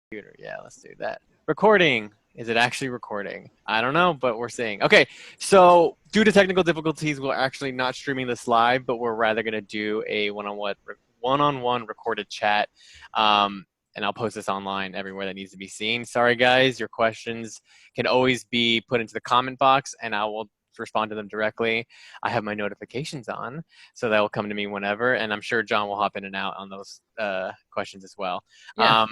Computer. Yeah, let's do that. Recording. Is it actually recording? I don't know, but we're seeing. Okay, so due to technical difficulties, we're actually not streaming this live, but we're rather going to do a one-on-one recorded chat. And I'll post this online everywhere that needs to be seen. Sorry, guys, your questions can always be put into the comment box, and I will respond to them directly. I have my notifications on, so that will come to me whenever, and I'm sure John will hop in and out on those questions as well. Yeah,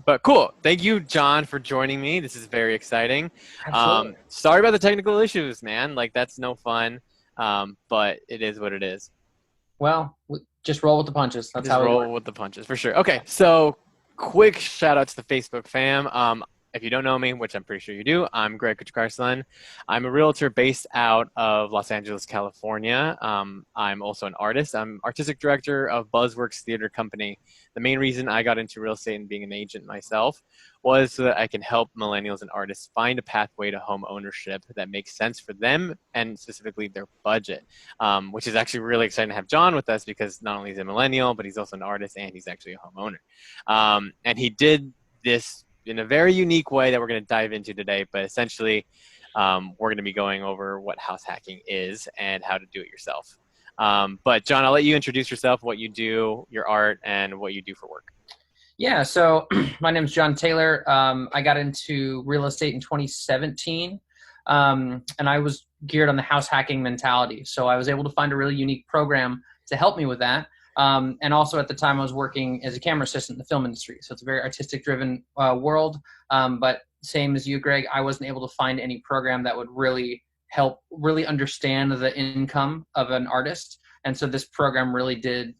But cool. Thank you, John, for joining me. This is very exciting. absolutely. Sorry about the technical issues, man. Like, that's no fun, but it is what it is. Well, just roll with the punches. That's Just how we roll work. with the punches for sure. Okay, so quick shout out to the Facebook fam. If you don't know me, which I'm pretty sure you do, I'm Greg Kuchkarson. I'm a realtor based out of Los Angeles, California. I'm also an artist. I'm artistic director of Buzzworks Theater Company. The main reason I got into real estate and being an agent myself was so that I can help millennials and artists find a pathway to home ownership that makes sense for them and specifically their budget, which is actually really exciting to have John with us because not only is he a millennial, but he's also an artist and he's actually a homeowner. And he did this in a very unique way that we're going to dive into today, but essentially we're going to be going over what house hacking is and how to do it yourself. But John, I'll let you introduce yourself, what you do, your art, and what you do for work. Yeah, so my name is John Taylor. I got into real estate in 2017, and I was geared on the house hacking mentality. So I was able to find a really unique program to help me with that. And also at the time I was working as a camera assistant in the film industry. So it's a very artistic driven world. But same as you, Greg, I wasn't able to find any program that would really help really understand the income of an artist. And so this program really did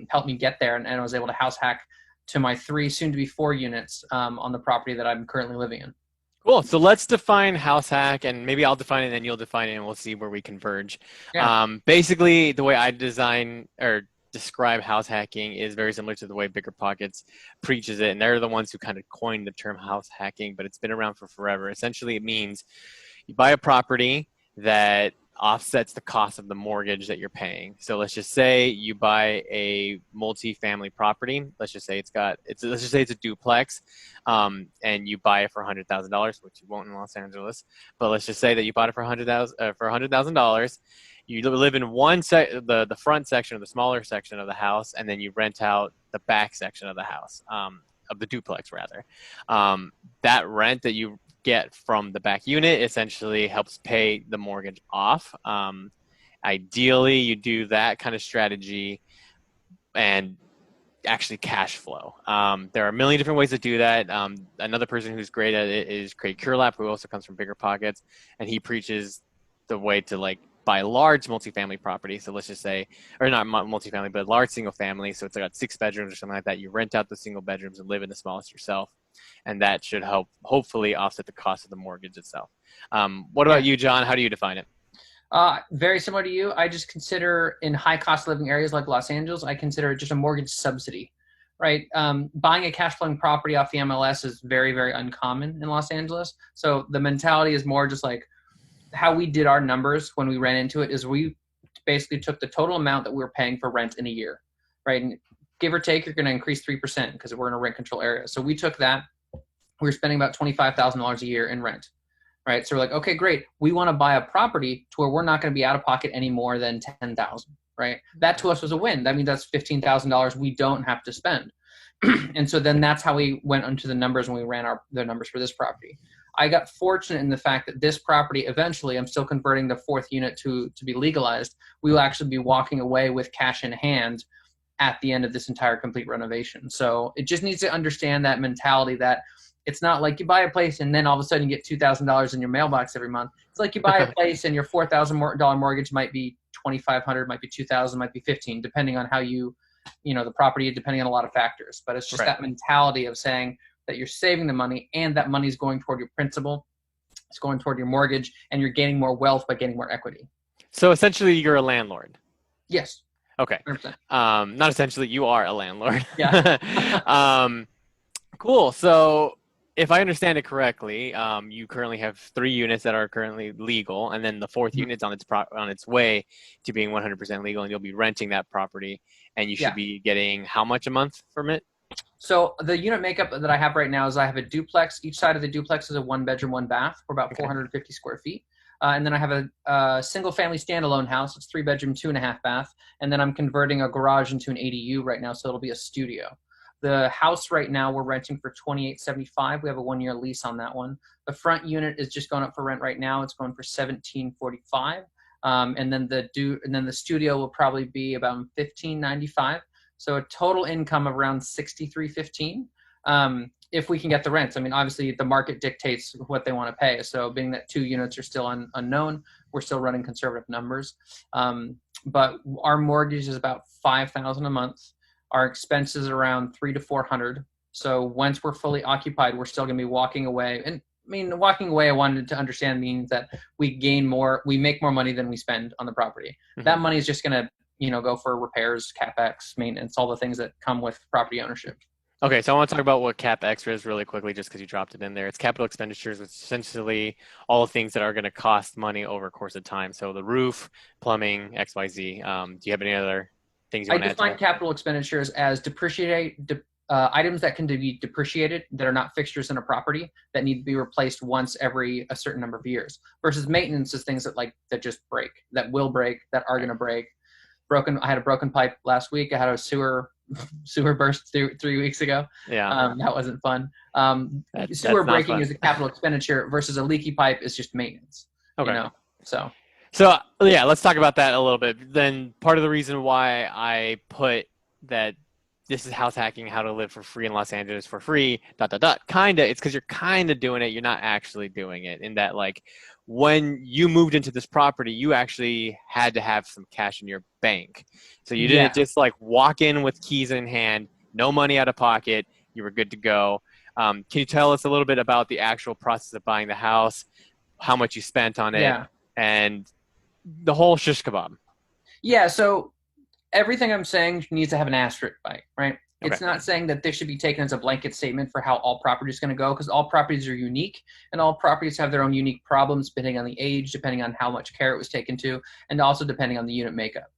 help me get there, and I was able to house hack to my 3, soon to be 4 units on the property that I'm currently living in. Cool. So let's define house hack, and maybe I'll define it and then you'll define it, and we'll see where we converge. Yeah. Basically, the way I design or describe house hacking is very similar to the way Bigger Pockets preaches it, and they're the ones who kind of coined the term house hacking, but it's been around for forever. Essentially, it means you buy a property that offsets the cost of the mortgage that you're paying. So let's just say you buy a multi-family property. Let's just say it's a duplex, and you buy it for $100,000, which you won't in Los Angeles. But let's just say that you bought it for $100,000. You live in the front section or the smaller section of the house, and then you rent out the back section of the house, of the duplex rather. That rent that you get from the back unit essentially helps pay the mortgage off. Ideally, you do that kind of strategy and actually cash flow. There are a million different ways to do that. Another person who's great at it is Craig Curlap, who also comes from Bigger Pockets, and he preaches the way to buy large multifamily property. So let's just say, or not multifamily, but large single family. So it's got 6 bedrooms or something like that. You rent out the single bedrooms and live in the smallest yourself. And that should hopefully offset the cost of the mortgage itself. What about you, John? How do you define it? Very similar to you. I just consider in high cost living areas like Los Angeles, I consider it just a mortgage subsidy, right? Buying a cash flowing property off the MLS is very, very uncommon in Los Angeles. So the mentality is more just like how we did our numbers when we ran into it is we basically took the total amount that we were paying for rent in a year, right? And give or take, you're going to increase 3% because we're in a rent control area. So we took that. We were spending about $25,000 a year in rent, right? So we're like, okay, great. We want to buy a property to where we're not going to be out of pocket any more than $10,000, right? That to us was a win. That means that's $15,000 we don't have to spend. And so then that's how we went onto the numbers when we ran the numbers for this property. I got fortunate in the fact that this property, eventually, I'm still converting the 4th unit to be legalized. We will actually be walking away with cash in hand at the end of this entire complete renovation. So it just needs to understand that mentality that it's not like you buy a place and then all of a sudden you get $2,000 in your mailbox every month. It's like you buy a place and your $4,000 mortgage might be $2,500, might be $2,000, might be $15,000, depending on how the property, depending on a lot of factors. But it's just that mentality of saying that you're saving the money and that money is going toward your principal, it's going toward your mortgage, and you're gaining more wealth by getting more equity. So essentially, you're a landlord. Yes. Okay. 100%. Not essentially, you are a landlord. Yeah. Cool. So if I understand it correctly, you currently have 3 units that are currently legal, and then the 4th unit's on its way to being 100% legal, and you'll be renting that property, and you should be getting how much a month from it? So the unit makeup that I have right now is I have a duplex. Each side of the duplex is a 1 bedroom, 1 bath for about Okay. 450 square feet. And then I have a single family standalone house. It's 3 bedroom, 2.5 bath. And then I'm converting a garage into an ADU right now, so it'll be a studio. The house right now we're renting for 28.75. We have a 1 year lease on that one. The front unit is just going up for rent right now. It's going for 17.45. And then the studio will probably be about 15.95. So a total income of around 63.15, if we can get the rents. I mean, obviously the market dictates what they want to pay. So being that 2 units are still unknown, we're still running conservative numbers. But our mortgage is about 5,000 a month. Our expenses around 300 to 400. So once we're fully occupied, we're still going to be walking away. And I mean, walking away, I wanted to understand means that we make more money than we spend on the property. That Hmm. money is just going to go for repairs, capex, maintenance, all the things that come with property ownership. Okay, so I want to talk about what CapEx is really quickly, just because you dropped it in there. It's capital expenditures, which is essentially all the things that are going to cost money over a course of time. So the roof, plumbing, XYZ. Do you have any other things you I want to add to define that? capital expenditures as items that can be depreciated that are not fixtures in a property that need to be replaced once every a certain number of years. Versus maintenance is things that just break, that will break, that are going Right. to break. I had a broken pipe last week. I had a sewer burst 3 weeks ago. Yeah, That wasn't fun. that's Sewer not breaking fun. is a capital expenditure versus a leaky pipe is just maintenance. You Okay. know, so So yeah, let's talk about that a little bit. Then part of the reason why I put that this is house hacking, how to live for free in Los Angeles for free, dot dot dot. Kinda, it's because you're kind of doing it. You're not actually doing it. In that, like, when you moved into this property, you actually had to have some cash in your bank. So you didn't yeah, just like walk in with keys in hand, no money out of pocket. You were good to go. Can you tell us a little bit about the actual process of buying the house, how much you spent on it, yeah, and the whole shish kebab? yeah. So everything I'm saying needs to have an asterisk by it, right? Okay. It's not saying that this should be taken as a blanket statement for how all properties are going to go, because all properties are unique and all properties have their own unique problems depending on the age, depending on how much care it was taken to, and also depending on the unit makeup,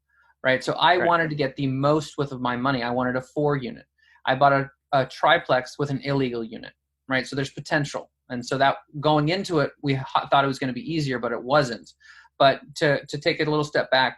right? So I Right. wanted to get the most with of my money. I wanted a 4 unit. I bought a triplex with an illegal unit, right? So there's potential. And so that going into it, we thought it was going to be easier, but it wasn't. But to take it a little step back,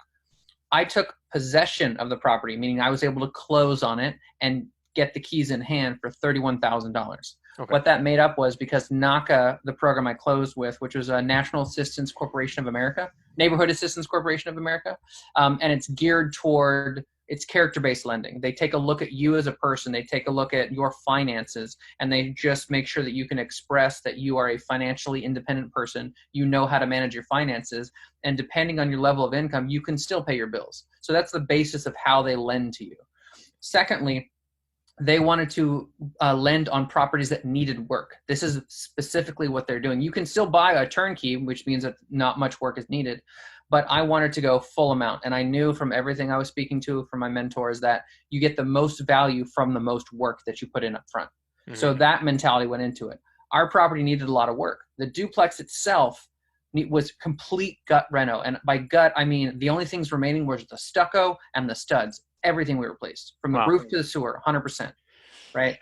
I took possession of the property, meaning I was able to close on it and get the keys in hand for $31,000. Okay. What that made up was because NACA, the program I closed with, which was a National Assistance Corporation of America, Neighborhood Assistance Corporation of America, and it's geared toward it's character-based lending. They take a look at you as a person. They take a look at your finances, and they just make sure that you can express that you are a financially independent person. You know how to manage your finances, and depending on your level of income, you can still pay your bills. So that's the basis of how they lend to you. Secondly, they wanted to lend on properties that needed work. This is specifically what they're doing. You can still buy a turnkey, which means that not much work is needed, but I wanted to go full amount. And I knew from everything I was speaking to from my mentors that you get the most value from the most work that you put in up front. So Hmm. that mentality went into it. Our property needed a lot of work. The duplex itself was complete gut reno. And by gut, I mean the only things remaining was the stucco and the studs. Everything we replaced from the Wow. roof to the sewer, 100%. Right?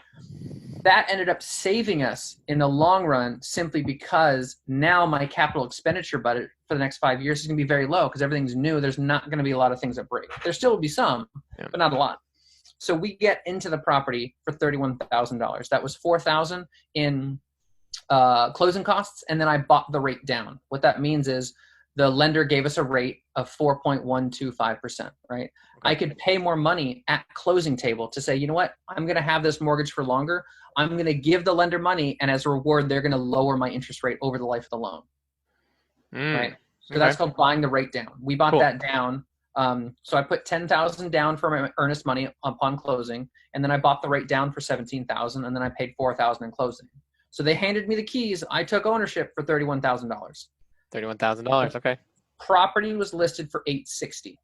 That ended up saving us in the long run simply because now my capital expenditure budget for the next 5 years is going to be very low because everything's new. There's not going to be a lot of things that break. There still will be some, Yeah. but not a lot. So we get into the property for $31,000. That was $4,000 in closing costs, and then I bought the rate down. What that means is the lender gave us a rate of 4.125%, right? I Okay. could pay more money at closing table to say, you know what, I'm going to have this mortgage for longer. I'm going to give the lender money, and as a reward, they're going to lower my interest rate over the life of the loan, right? Mm. So Okay. that's called buying the rate down. We bought Cool. that down. So I put 10,000 down for my earnest money upon closing, and then I bought the rate down for 17,000, and then I paid 4,000 in closing. So they handed me the keys. I took ownership for $31,000. $31,000. The Okay. property was listed for 860.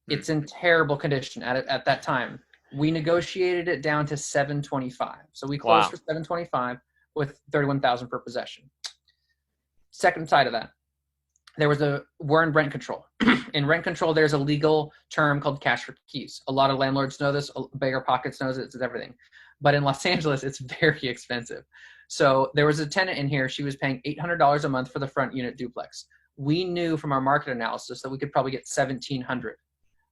Hmm. It's in terrible condition at that time. We negotiated it down to 725. So we closed Wow. for 725 with 31,000 per possession. Second side of that, we're in rent control. In rent control, there's a legal term called cash for keys. A lot of landlords know this. Bigger Pockets knows it. It's everything. But in Los Angeles, it's very expensive. So there was a tenant in here. She was paying $800 a month for the front unit duplex. We knew from our market analysis that we could probably get $1,700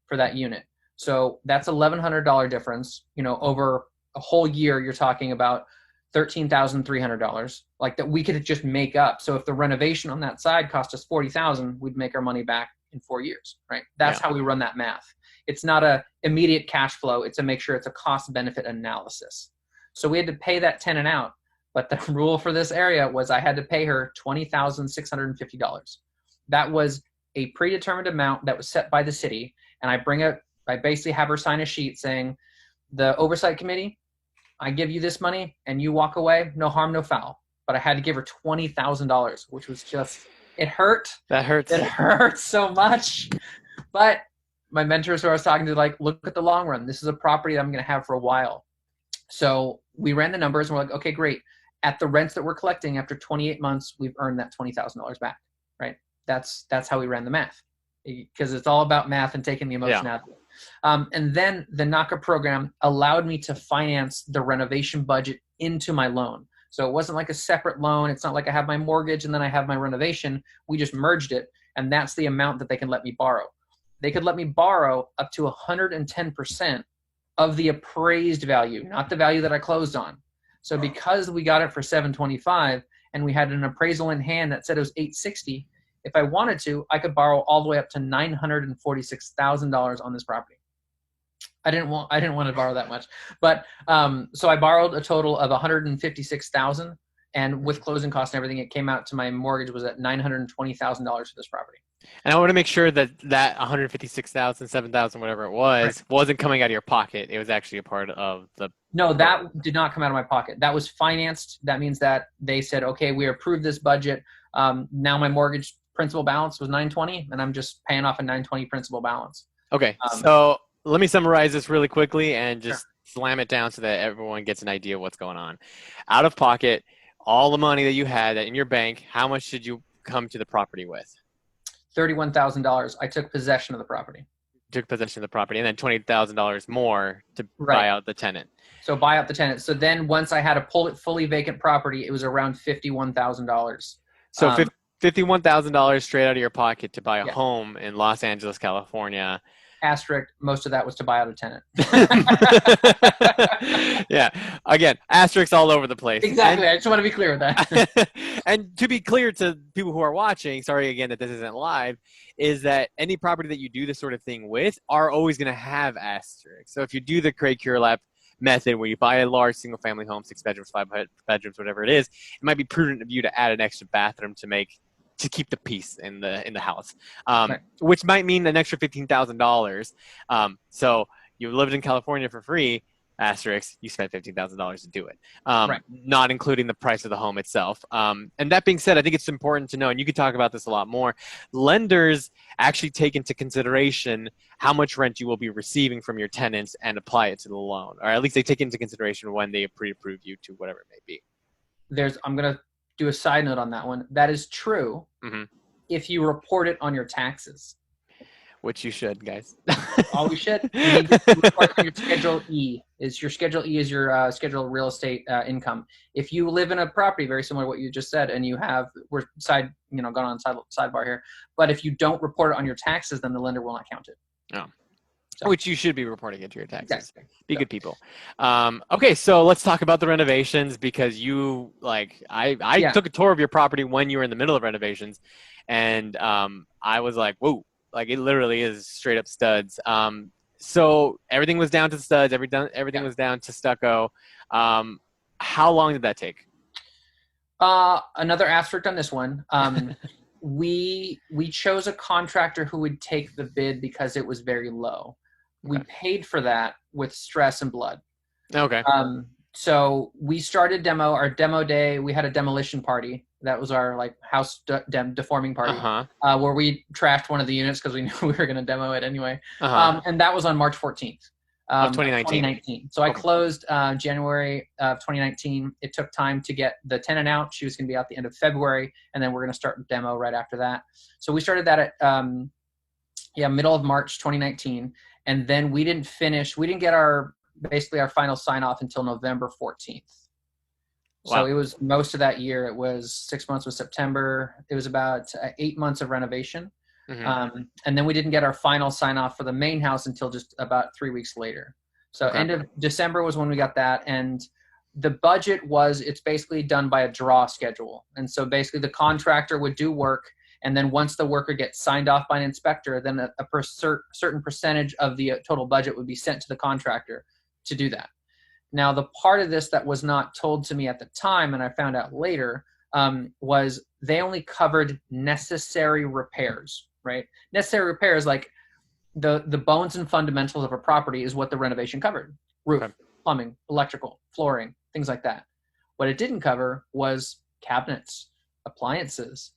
for that unit. So that's $1,100 difference. Over a whole year, you're talking about $13,300, like that we could just make up. So if the renovation on that side cost us $40,000, we'd make our money back in 4 years, right? That's how we run that math. It's not a immediate cash flow. It's a make sure it's a cost benefit analysis. So we had to pay that tenant out, but the rule for this area was I had to pay her $20,650. That was a predetermined amount that was set by the city, and I basically have her sign a sheet saying, the oversight committee, I give you this money and you walk away, no harm, no foul. But I had to give her $20,000, which was just, it hurt. That hurts. It hurts so much. But my mentors who I was talking to, like, look at the long run. This is a property that I'm going to have for a while. So we ran the numbers and we're like, okay, great. At the rents that we're collecting after 28 months, we've earned that $20,000 back, right? That's how we ran the math, because it's all about math and taking the emotion out of it. And then the NACA program allowed me to finance the renovation budget into my loan. So it wasn't like a separate loan. It's not like I have my mortgage and then I have my renovation. We just merged it, and that's the amount that they can let me borrow. They could let me borrow up to 110% of the appraised value, not the value that I closed on. So because we got it for $725 and we had an appraisal in hand that said it was $860, if I wanted to, I could borrow all the way up to $946,000 on this property. I didn't want to borrow that much, but so I borrowed a total of $156,000, and with closing costs and everything, it came out to my mortgage was at $920,000 for this property. And I want to make sure that 156,000, 7,000, whatever it was, wasn't coming out of your pocket. It was actually a part of the. No, that did not come out of my pocket. That was financed. That means that they said, okay, we approved this budget. Now my mortgage principal balance was $920, and I'm just paying off a $920 principal balance. Okay, so let me summarize this really quickly and just slam it down so that everyone gets an idea of what's going on. Out of pocket, all the money that you had in your bank, how much did you come to the property with? $31,000. I took possession of the property. Took possession of the property, and then $20,000 more to buy out the tenant. So buy out the tenant. So then once I had a fully vacant property, it was around $51,000. So $51,000 straight out of your pocket to buy a home in Los Angeles, California. Asterisk, most of that was to buy out a tenant. Yeah. Again, asterisks all over the place. Exactly. I just want to be clear with that. And to be clear to people who are watching, sorry again that this isn't live, is that any property that you do this sort of thing with are always going to have asterisks. So if you do the Craig Curelap method where you buy a large single family home, 6 bedrooms, 5 bedrooms, whatever it is, it might be prudent of you to add an extra bathroom to keep the peace in the house, which might mean an extra $15,000. So you lived in California for free, asterisk, you spent $15,000 to do it, not including the price of the home itself. And that being said, I think it's important to know, and you could talk about this a lot more, lenders actually take into consideration how much rent you will be receiving from your tenants and apply it to the loan, or at least they take into consideration when they pre-approve you to whatever it may be. I'm going to do a side note on that one. That is true if you report it on your taxes. Which you should, guys. Oh, you should. You need to report on your Schedule E. Your Schedule E is your schedule of real estate income. If you live in a property very similar to what you just said, and we're gone on sidebar here, but if you don't report it on your taxes, then the lender will not count it. Oh. So. Which you should be reporting into your taxes. Exactly. Be good people. Okay, so let's talk about the renovations, because I took a tour of your property when you were in the middle of renovations, and I was like, whoa, like it literally is straight up studs. So everything was down to studs, everything was down to stucco. How long did that take? Another asterisk on this one. We chose a contractor who would take the bid because it was very low. We paid for that with stress and blood. Okay. So we started our demo day. We had a demolition party. That was our house deforming party, where we trashed one of the units because we knew we were going to demo it anyway. And that was on March 14th. Of of 2019. 2019. So I Okay. closed January of 2019. It took time to get the tenant out. She was going to be out the end of February, and then we're going to start demo right after that. So we started that at middle of March 2019, and then we didn't finish. We didn't get our final sign off until November 14th. So Wow. it was most of that year. It was 6 months with September. It was about 8 months of renovation. And then we didn't get our final sign off for the main house until just about 3 weeks later. So Okay. end of December was when we got that. And the budget it's basically done by a draw schedule. And so basically the contractor would do work. And then once the worker gets signed off by an inspector, then a certain percentage of the total budget would be sent to the contractor to do that. Now, the part of this that was not told to me at the time, and I found out later, was they only covered necessary repairs, right? Necessary repairs, like the bones and fundamentals of a property is what the renovation covered. Roof, Okay. plumbing, electrical, flooring, things like that. What it didn't cover was cabinets, appliances,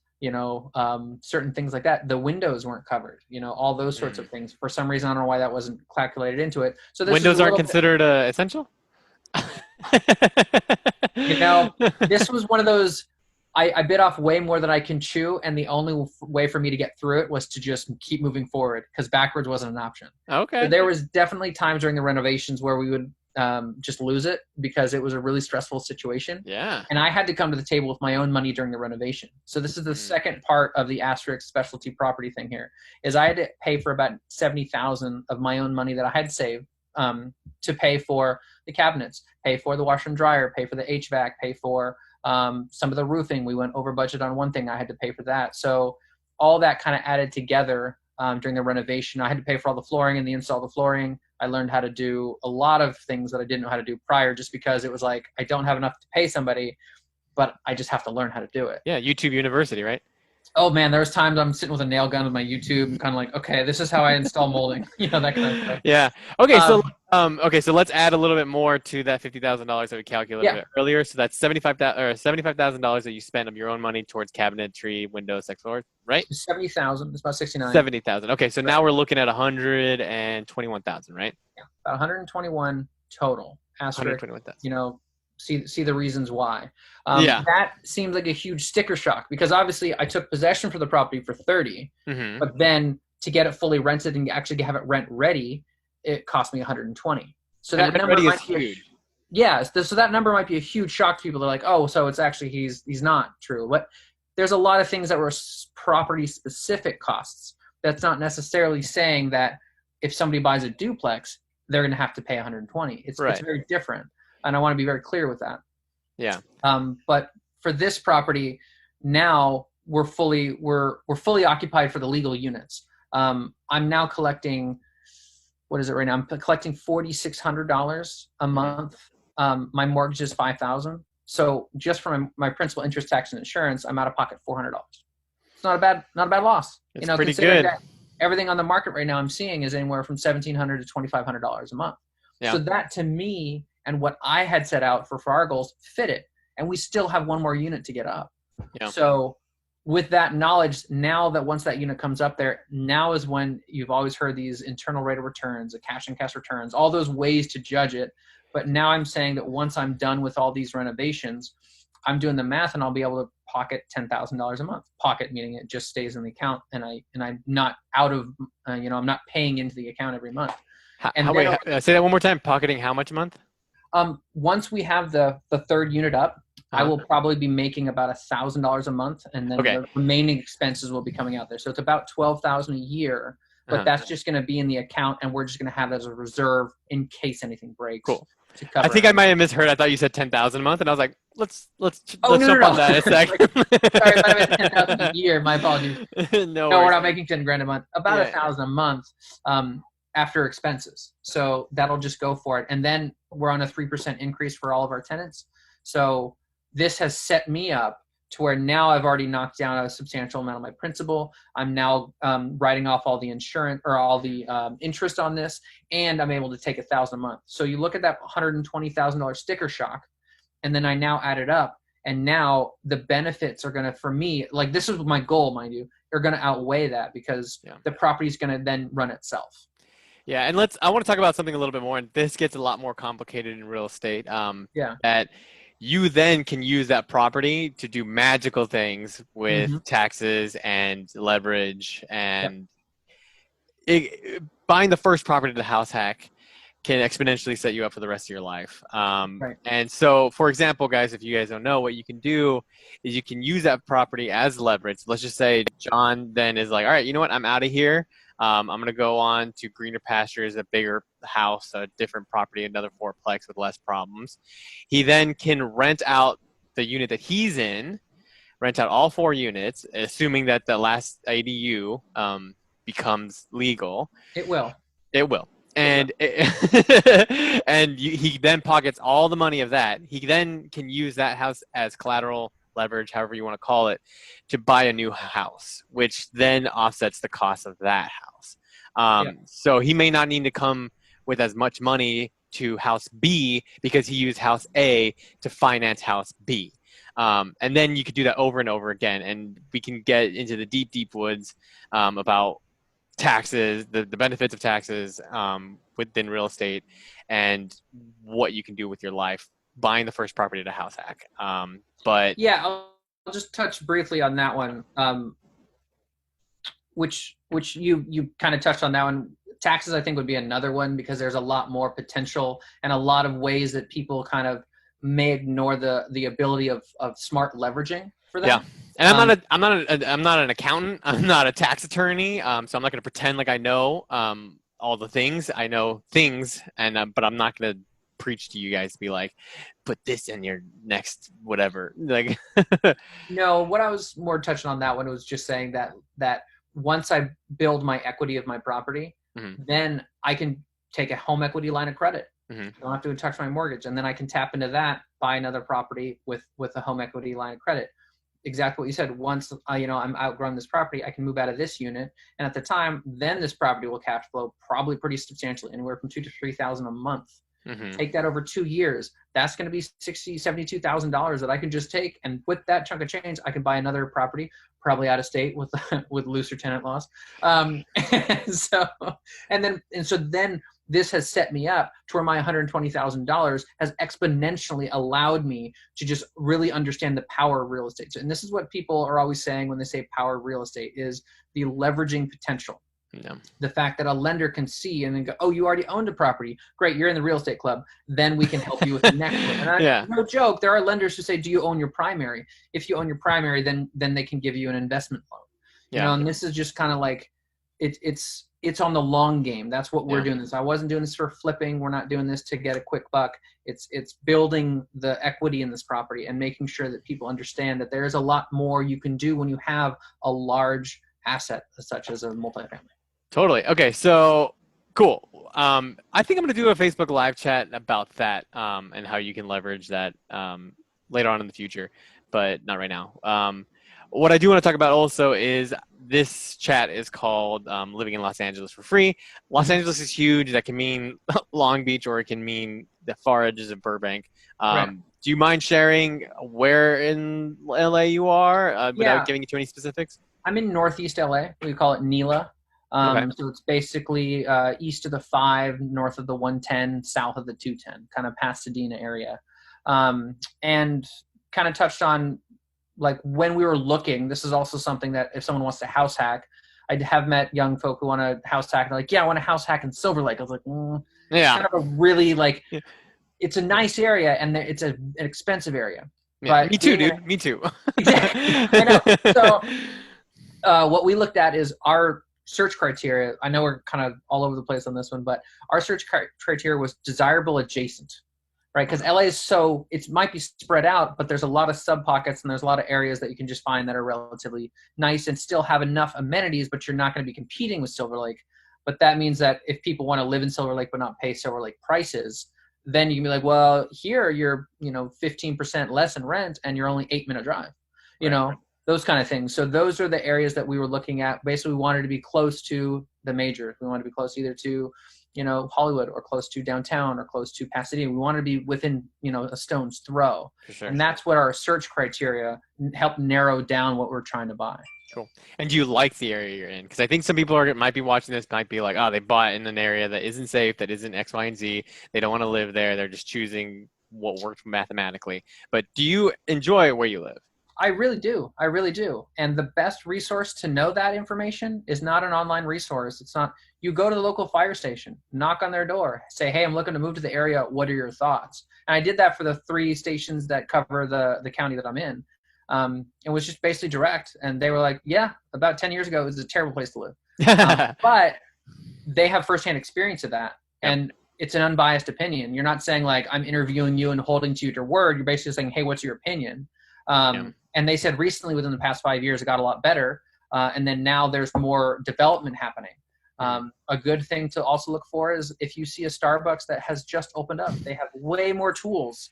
certain things like that. The windows weren't covered, all those sorts of things. For some reason, I don't know why that wasn't calculated into it. So this Windows aren't considered essential? This was one of those, I bit off way more than I can chew, and the only way for me to get through it was to just keep moving forward, because backwards wasn't an option. Okay. So there was definitely times during the renovations where we would just lose it, because it was a really stressful situation. Yeah. And I had to come to the table with my own money during the renovation. So this is the second part of the asterisk specialty property thing here, is I had to pay for about $70,000 of my own money that I had saved to pay for the cabinets, pay for the washer and dryer, pay for the HVAC, pay for some of the roofing. We went over budget on one thing. I had to pay for that. So all that kind of added together during the renovation. I had to pay for all the flooring and the install of the flooring. I learned how to do a lot of things that I didn't know how to do prior, just because it was like, I don't have enough to pay somebody, but I just have to learn how to do it. Yeah, YouTube University, right? Oh man, there was times I'm sitting with a nail gun with my YouTube and kind of like, okay, this is how I install molding, that kind of stuff. Yeah. Okay. So let's add a little bit more to that $50,000 that we calculated earlier. So that's $75,000 that you spent of your own money towards cabinetry, windows, second floor, right? 70,000. It's about 69. 70,000. Okay. So now we're looking at 121,000, right? Yeah, about 121 total. Asterisk, 121,000. See the reasons why. That seems like a huge sticker shock, because obviously I took possession for the property for 30, but then to get it fully rented and actually have it rent ready, it cost me 120. So that number might be huge. So that number might be a huge shock to people. They're like, oh, so it's actually he's not true. But there's a lot of things that were property specific costs. That's not necessarily saying that if somebody buys a duplex, they're going to have to pay 120. It's very different. And I want to be very clear with that. Yeah. But for this property, now we're fully occupied for the legal units. I'm now collecting, what is it right now? I'm collecting $4,600 a month. My mortgage is $5,000. So just from my principal, interest, tax, and insurance, I'm out of pocket $400. It's not a bad loss. It's pretty good. That everything on the market right now I'm seeing is anywhere from $1,700 to $2,500 a month. Yeah. So that, to me, and what I had set out for our goals, fit it. And we still have one more unit to get up. Yeah. So with that knowledge, now that once that unit comes up there, now is when you've always heard these internal rate of returns, the cash and cash returns, all those ways to judge it. But now I'm saying that once I'm done with all these renovations, I'm doing the math and I'll be able to pocket $10,000 a month. Pocket meaning it just stays in the account, and I'm not out of, I'm not paying into the account every month. Say that one more time. Pocketing how much a month? Once we have the third unit up, I will probably be making about $1,000 a month, and then the remaining expenses will be coming out there. So it's about $12,000 a year, but that's just going to be in the account, and we're just going to have that as a reserve in case anything breaks. Cool. I think I might have misheard. I thought you said $10,000 a month, and I was like, let's jump on that a second. Sorry, if I meant $10,000 a year. My apologies. No, we're not making $10,000 a month. About $1,000 a month. After expenses. So that'll just go for it. And then we're on a 3% increase for all of our tenants. So this has set me up to where now I've already knocked down a substantial amount of my principal. I'm now writing off all the insurance or all the interest on this, and I'm able to take $1,000 a month. So you look at that $120,000 sticker shock, and then I now add it up. And now the benefits are going to, for me, like this is my goal, mind you, are going to outweigh that, because the property is going to then run itself. Yeah, and I want to talk about something a little bit more, and this gets a lot more complicated in real estate. Yeah. That you then can use that property to do magical things with Hmm. taxes and leverage, Yep. and buying the first property to house hack can exponentially set you up for the rest of your life. Right. And so, for example, guys, if you guys don't know, what you can do is you can use that property as leverage. Let's just say John then is like, all right, you know what? I'm out of here. I'm going to go on to greener pastures, a bigger house, a different property, another fourplex with less problems. He then can rent out the unit that he's in, rent out all 4 units, assuming that the last ADU becomes legal. It will. It will. It will. And he then pockets all the money of that. He then can use that house as collateral, leverage, however you want to call it, to buy a new house, which then offsets the cost of that house. Yeah. So he may not need to come with as much money to house B because he used house A to finance house B. And then you could do that over and over again. And we can get into the deep, deep woods about taxes, the benefits of taxes within real estate, and what you can do with your life buying the first property to house hack. But Yeah, I'll just touch briefly on that one, which you kind of touched on that one. Taxes, I think, would be another one because there's a lot more potential and a lot of ways that people kind of may ignore the ability of smart leveraging for yeah, that. and Um, I'm not an accountant. I'm not a tax attorney. So I'm not going to pretend like I know all the things. I know things, and but I'm not going to preach to you guys to be like, put this in your next whatever. Like, no, what I was more touching on that one was just saying that once I build my equity of my property, mhm, then I can take a home equity line of credit. mhm, I don't have to touch my mortgage, and then I can tap into that, buy another property with a home equity line of credit. Exactly what you said. Once I'm outgrown this property, I can move out of this unit, and at the time, then this property will cash flow probably pretty substantially, anywhere from 2 to 3 thousand a month. mhm. Take that over 2 years. That's going to be $72,000 that I can just take, and with that chunk of change, I can buy another property, probably out of state with with looser tenant laws. And so then this has set me up to where my $120,000 has exponentially allowed me to just really understand the power of real estate. And this is what people are always saying when they say power of real estate is the leveraging potential. Yeah. The fact that a lender can see and then go, oh, you already owned a property. Great, you're in the real estate club. Then we can help you with the next one. And Yeah. no joke, there are lenders who say, do you own your primary? If you own your primary, then they can give you an investment loan. Yeah. And this is just kind of like it's on the long game. That's what we're doing this. I wasn't doing this for flipping. We're not doing this to get a quick buck. It's building the equity in this property and making sure that people understand that there's a lot more you can do when you have a large asset such as a multifamily. Totally. Okay, so cool. I think I'm going to do a Facebook live chat about that and how you can leverage that later on in the future, but not right now. What I do want to talk about also is this chat is called Living in Los Angeles for Free. Los Angeles is huge. That can mean Long Beach or it can mean the far edges of Burbank. Right. Do you mind sharing where in LA you are without Yeah, giving it to any specifics? I'm in Northeast LA. We call it NELA. Okay. So it's basically east of the 5, north of the 110, south of the 210, kind of Pasadena area. And kind of touched on, like, when we were looking, this is also something that if someone wants to house hack, I have met young folk who want to house hack. They're like, yeah, I want a house hack in Silver Lake. I was like, it's Yeah. kind of a really, like, Yeah. it's a nice area and it's an expensive area. Yeah, But me too, dude. Me too. exactly, I know. So what we looked at is our search criteria. I know we're kind of all over the place on this one, but our search criteria was desirable adjacent, right? Because LA is it might be spread out, but there's a lot of sub pockets and there's a lot of areas that you can just find that are relatively nice and still have enough amenities, but you're not going to be competing with Silver Lake. But that means that if people want to live in Silver Lake but not pay Silver Lake prices, then you can be like, well, here you're 15% less in rent and you're only 8-minute drive, those kind of things. So those are the areas that we were looking at. Basically, we wanted to be close to the majors. We wanted to be close either to, Hollywood or close to downtown or close to Pasadena. We wanted to be within, a stone's throw. For sure. And that's what our search criteria helped narrow down what we're trying to buy. Cool. And do you like the area you're in? Because I think some people might be watching this, might be like, oh, they bought in an area that isn't safe, that isn't X, Y, and Z. They don't want to live there. They're just choosing what works mathematically. But do you enjoy where you live? I really do. I really do. And the best resource to know that information is not an online resource. It's not, you go to the local fire station, knock on their door, say, hey, I'm looking to move to the area. What are your thoughts? And I did that for the 3 stations that cover the county that I'm in. It was just basically direct. And they were like, yeah, about 10 years ago, it was a terrible place to live. But they have firsthand experience of that. Yep. And it's an unbiased opinion. You're not saying like, I'm interviewing you and holding to your word. You're basically saying, hey, what's your opinion? And they said recently within the past 5 years, it got a lot better. And then now there's more development happening. A good thing to also look for is if you see a Starbucks that has just opened up, they have way more tools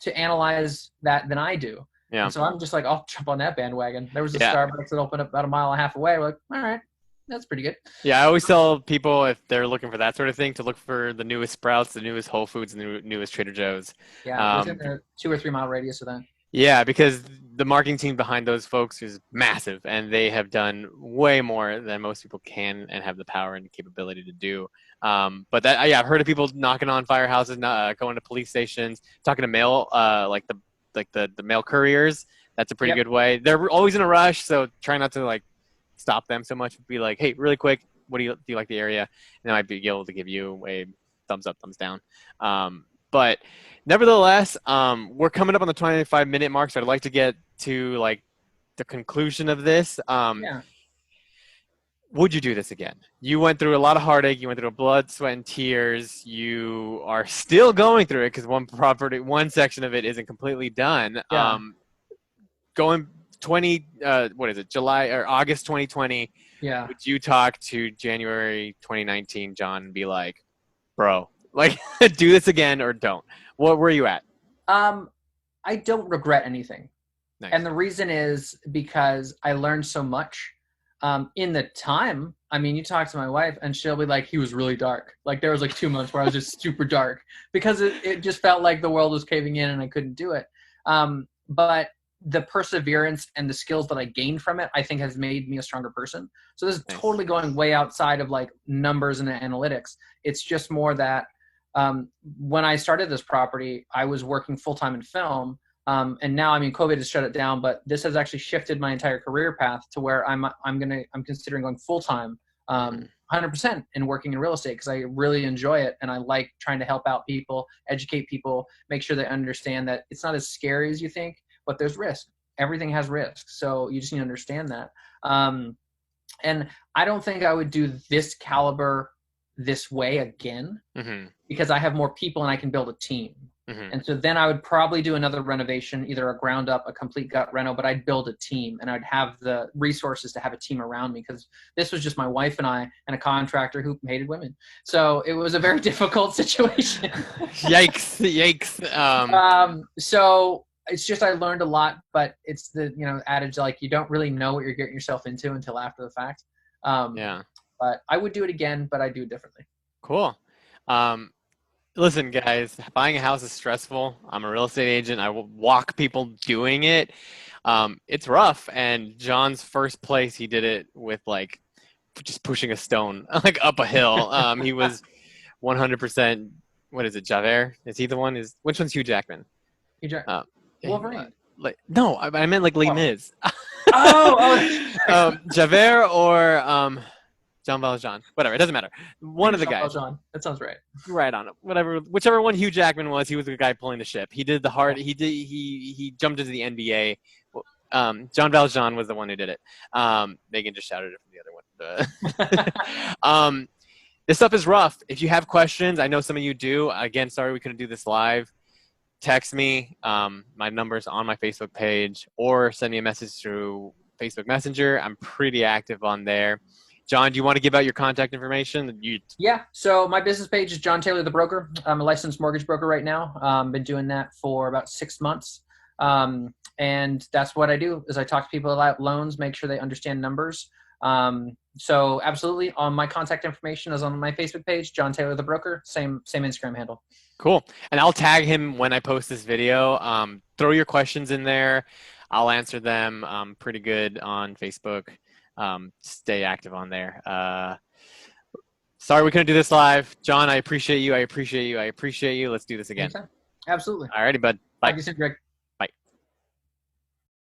to analyze that than I do. Yeah. And so I'm just like, I'll jump on that bandwagon. There was a Starbucks that opened up about 1.5 miles away. We're like, all right, that's pretty good. Yeah, I always tell people if they're looking for that sort of thing to look for the newest Sprouts, the newest Whole Foods, and the newest Trader Joe's. Yeah, within a 2 or 3 mile radius of that. Yeah, because the marketing team behind those folks is massive, and they have done way more than most people can and have the power and capability to do. But that, yeah, I've heard of people knocking on firehouses, going to police stations, talking to mail, like the mail couriers. That's a pretty good way. They're always in a rush, so try not to like stop them so much. Be like, hey, really quick, do you like the area? And I might be able to give you a thumbs up, thumbs down. But nevertheless, we're coming up on the 25-minute mark, so I'd like to get to like the conclusion of this. Would you do this again? You went through a lot of heartache. You went through blood, sweat, and tears. You are still going through it because one section of it isn't completely done. Yeah. Going July or August 2020. Yeah. Would you talk to January 2019 John and be like, bro, like do this again or don't? What were you at? I don't regret anything. Nice. And the reason is because I learned so much. In the time, I mean, you talk to my wife and she'll be like, he was really dark. Like there was like 2 months where I was just super dark because it just felt like the world was caving in and I couldn't do it. But the perseverance and the skills that I gained from it, I think has made me a stronger person. So this is totally going way outside of like numbers and analytics. It's just more that when I started this property, I was working full-time in film. And now, I mean, COVID has shut it down, but this has actually shifted my entire career path to where I'm considering going full-time, 100% in working in real estate because I really enjoy it. And I like trying to help out people, educate people, make sure they understand that it's not as scary as you think, but there's risk. Everything has risk. So you just need to understand that. And I don't think I would do this caliber this way again because I have more people and I can build a team. And so then I would probably do another renovation, either a ground up, a complete gut reno, but I'd build a team and I'd have the resources to have a team around me because this was just my wife and I and a contractor who hated women. So it was a very difficult situation. Yikes. So it's just, I learned a lot, but it's the, adage, like you don't really know what you're getting yourself into until after the fact. But I would do it again, but I'd do it differently. Cool. Listen, guys, buying a house is stressful. I'm a real estate agent. I will walk people doing it. It's rough. And John's first place, he did it with like just pushing a stone like up a hill. He was 100%. What is it, Javert? Is he the one? Which one's Hugh Jackman? Hugh Jackman. Wolverine. No, I meant like Les Mis. Oh. Javert or Jean Valjean, whatever, it doesn't matter. One of the guys. Valjean. That sounds right. Right on it. Whichever one Hugh Jackman was, he was the guy pulling the ship. He did the hard. He jumped into the NBA. Jean Valjean was the one who did it. Megan just shouted it from the other one. This stuff is rough. If you have questions, I know some of you do. Again, sorry we couldn't do this live. Text me. My number's on my Facebook page, or send me a message through Facebook Messenger. I'm pretty active on there. John, do you want to give out your contact information? Yeah. So my business page is John Taylor, the broker. I'm a licensed mortgage broker right now. Been doing that for about 6 months. And that's what I do is I talk to people about loans, make sure they understand numbers. So absolutely, on my contact information is on my Facebook page, John Taylor, the broker, same Instagram handle. Cool. And I'll tag him when I post this video. Throw your questions in there. I'll answer them. Pretty good on Facebook. Stay active on there. Sorry we couldn't do this live. John, I appreciate you. I appreciate you. I appreciate you. Let's do this again. Anytime. Absolutely. All righty, bud. Talk to Bye. you soon, Greg.